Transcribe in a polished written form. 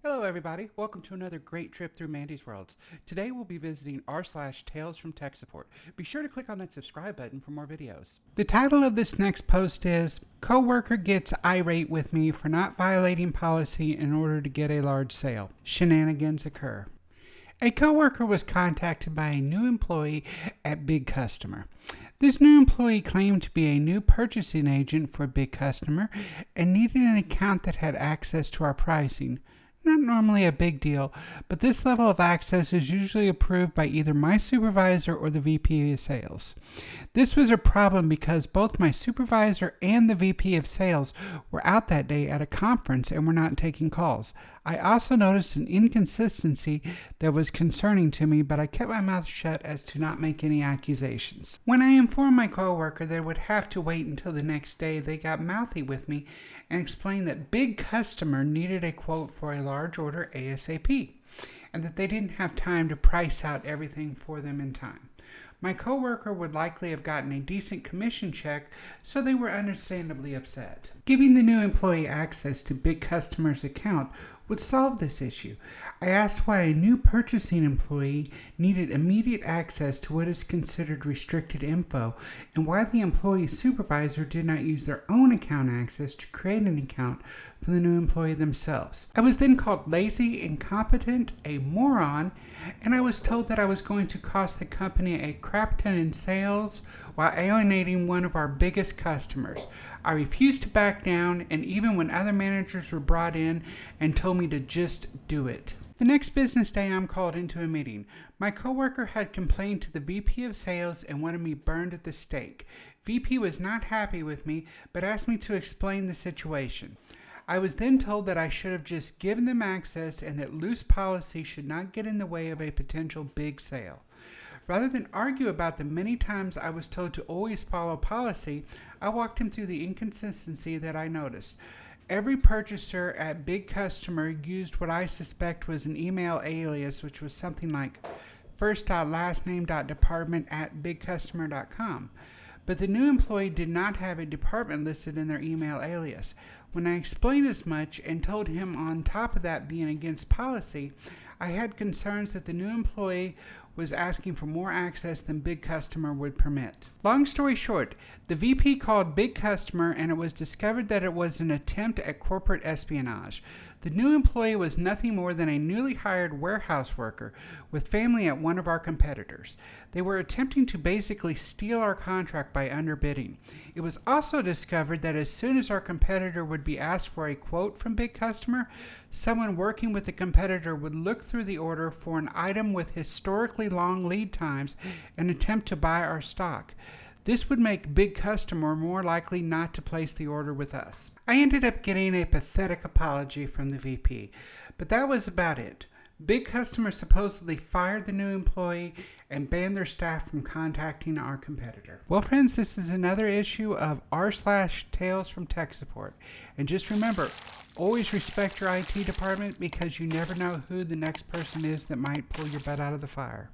Hello everybody, welcome to another great trip through Mandy's Worlds. Today we'll be visiting r/TalesFromTechSupport. Be sure to click on that subscribe button for more videos. The title of this next post is, Coworker Gets Irate with Me for Not Violating Policy in Order to Get a Large Sale. Shenanigans Occur. A coworker was contacted by a new employee at Big Customer. This new employee claimed to be a new purchasing agent for Big Customer and needed an account that had access to our pricing. Not normally a big deal, but this level of access is usually approved by either my supervisor or the VP of Sales. This was a problem because both my supervisor and the VP of Sales were out that day at a conference and were not taking calls. I also noticed an inconsistency that was concerning to me, but I kept my mouth shut as to not make any accusations. When I informed my coworker that I would have to wait until the next day, they got mouthy with me and explained that Big Customer needed a quote for a large order ASAP, and that they didn't have time to price out everything for them in time. My coworker would likely have gotten a decent commission check, so they were understandably upset. Giving the new employee access to Big Customer's account would solve this issue. I asked why a new purchasing employee needed immediate access to what is considered restricted info, and why the employee's supervisor did not use their own account access to create an account for the new employee themselves. I was then called lazy, incompetent, a moron, and I was told that I was going to cost the company a crap ton in sales while alienating one of our biggest customers. I refused to back down, and even when other managers were brought in and told me to just do it. The next business day, I'm called into a meeting. My coworker had complained to the VP of Sales and wanted me burned at the stake. VP was not happy with me, but asked me to explain the situation. I was then told that I should have just given them access and that loose policy should not get in the way of a potential big sale. Rather than argue about the many times I was told to always follow policy, I walked him through the inconsistency that I noticed. Every purchaser at Big Customer used what I suspect was an email alias, which was something like first.lastname.department@bigcustomer.com. But the new employee did not have a department listed in their email alias. When I explained as much and told him on top of that being against policy, I had concerns that the new employee was asking for more access than Big Customer would permit. Long story short, the VP called Big Customer and it was discovered that it was an attempt at corporate espionage. The new employee was nothing more than a newly hired warehouse worker with family at one of our competitors. They were attempting to basically steal our contract by underbidding. It was also discovered that as soon as our competitor would be asked for a quote from Big Customer, someone working with the competitor would look through the order for an item with historically long lead times and attempt to buy our stock. This would make Big Customer more likely not to place the order with us. I ended up getting a pathetic apology from the VP, but that was about it. Big Customer supposedly fired the new employee and banned their staff from contacting our competitor. Well, friends, this is another issue of r/TalesFromTechSupport. And just remember, always respect your IT department because you never know who the next person is that might pull your butt out of the fire.